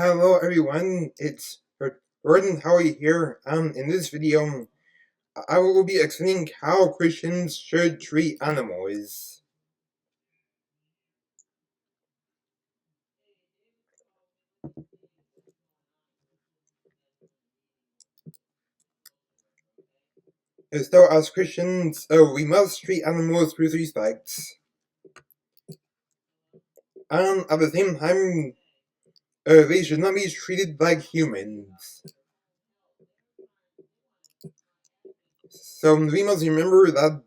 Hello everyone, it's Jordan Howie here. In this video, I will be explaining how Christians should treat animals. So as Christians, we must treat animals with respect. And at the same time, they should not be treated like humans. So we must remember that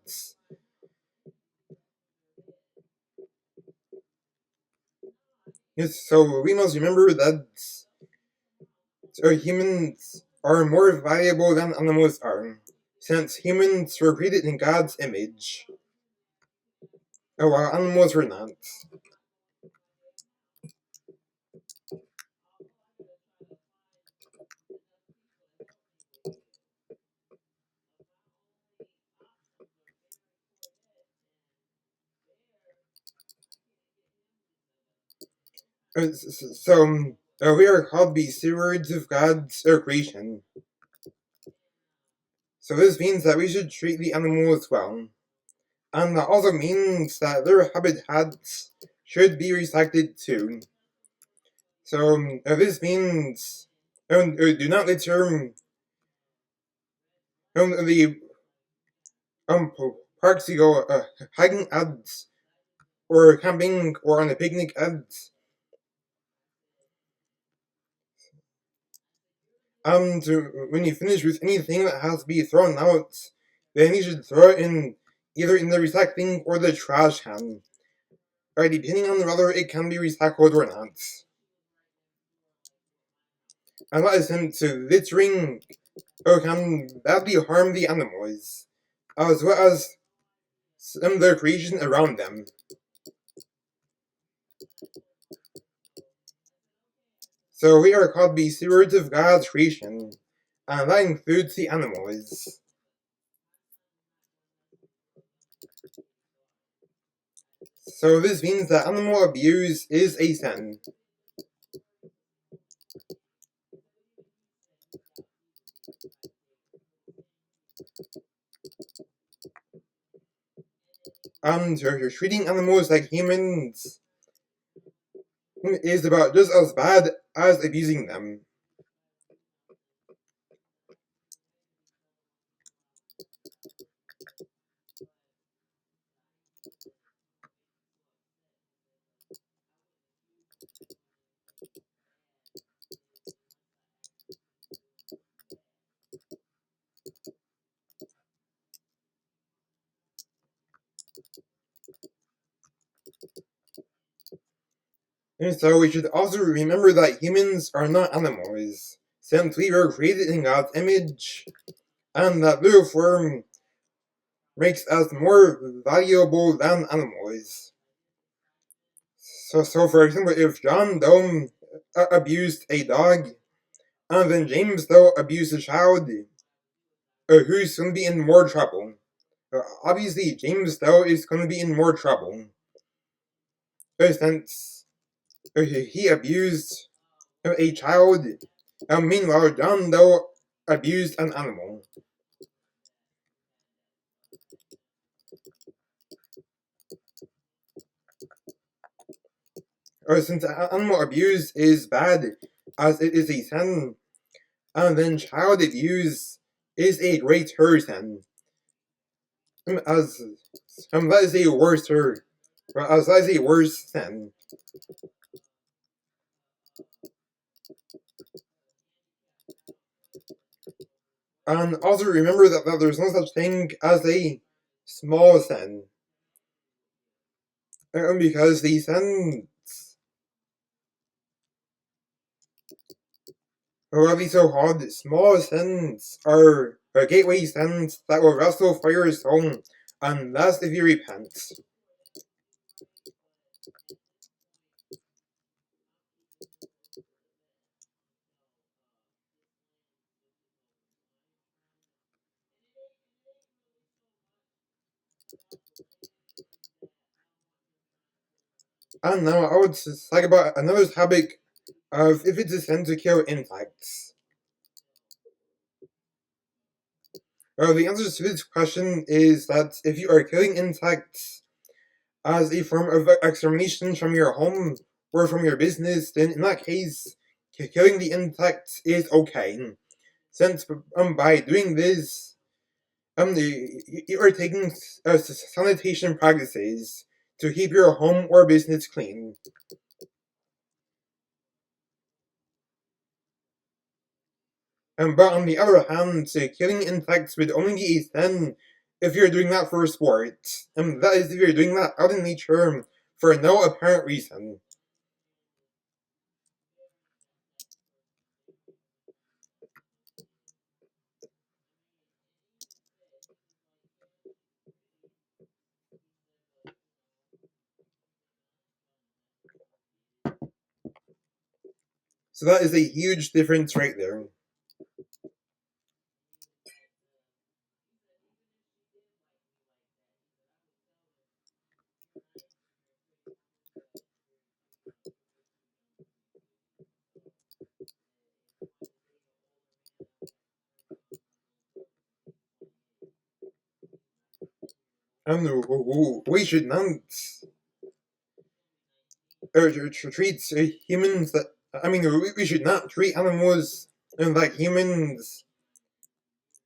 humans are more valuable than animals are, since humans were created in God's image, while animals were not. We are called to be stewards of God's creation. So this means that we should treat the animals well. And that also means that their habitats should be respected too. So this means do not litter the parks you go hiking at, or camping, or on a picnic at. When you finish with anything that has to be thrown out, then you should throw it in either in the recycling or the trash can, or depending on whether it can be recycled or not. And that is to littering can badly harm the animals, as well as some of their creation around them. So we are called to be stewards of God's creation, and that includes the animals. So this means that animal abuse is a sin. Treating animals like humans is about just as bad as abusing them. And so we should also remember that humans are not animals, since we were created in God's image, and that therefore makes us more valuable than animals. So for example, if John Doe abused a dog, and then James Doe abused a child, who's going to be in more trouble? Obviously, James Doe is going to be in more trouble, since he abused a child. Meanwhile, John Doe abused an animal. Since animal abuse is bad, as it is a sin, and then child abuse is a greater sin, as that is a worse sin. And also remember that there's no such thing as a small sin, because the sins, or at least so called small sins, are gateway sins that will wrestle for your soul unless if you repent. And now I would talk about another topic of if it's a sin to kill insects. Well, the answer to this question is that if you are killing insects as a form of extermination from your home or from your business, then in that case, killing the insects is okay. Since by doing this, you are taking sanitation practices to keep your home or business clean. But on the other hand, killing insects would only be a sin if you're doing that for sport. That is, if you're doing that out in nature for no apparent reason. So that is a huge difference right there. And we should not treat humans that. I mean, we should not treat animals like humans.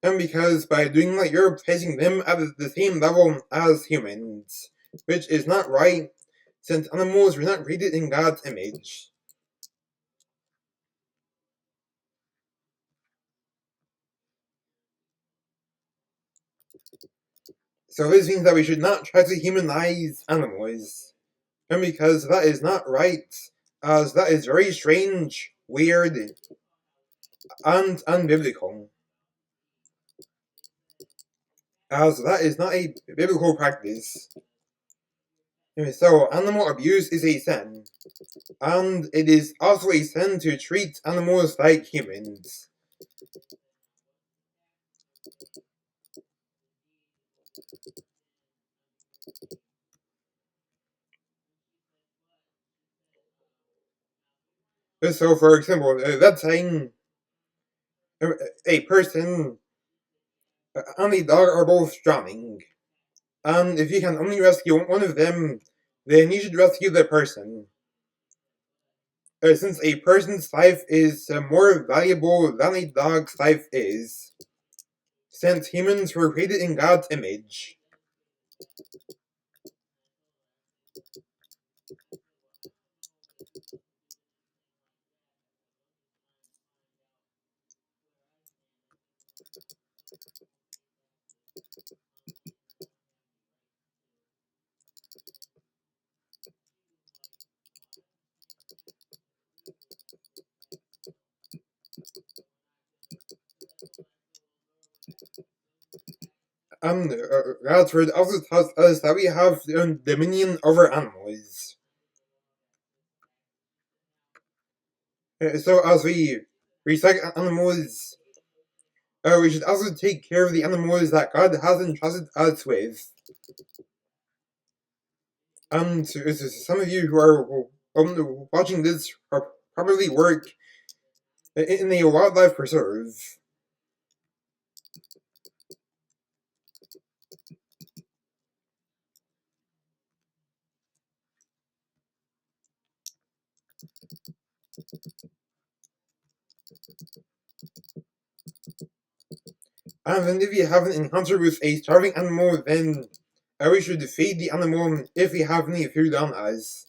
And because by doing that, you're placing them at the same level as humans, which is not right, since animals were not created in God's image. So this means that we should not try to humanize animals. And because that is not right, as that is very strange, weird, and unbiblical. As that is not a biblical practice. So animal abuse is a sin. And it is also a sin to treat animals like humans. So, for example, let's say a person and a dog are both drowning, and if you can only rescue one of them, then you should rescue the person. Since a person's life is more valuable than a dog's life is, since humans were created in God's image. God's word also tells us that we have dominion over animals. So as we respect animals, we should also take care of the animals that God has entrusted us with. And some of you who are watching this probably work in a wildlife preserve. And then if you have an encounter with a starving animal, then we should feed the animal if we have any food on us.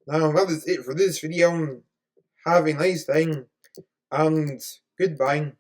Now that is it for this video. Have a nice day, and goodbye.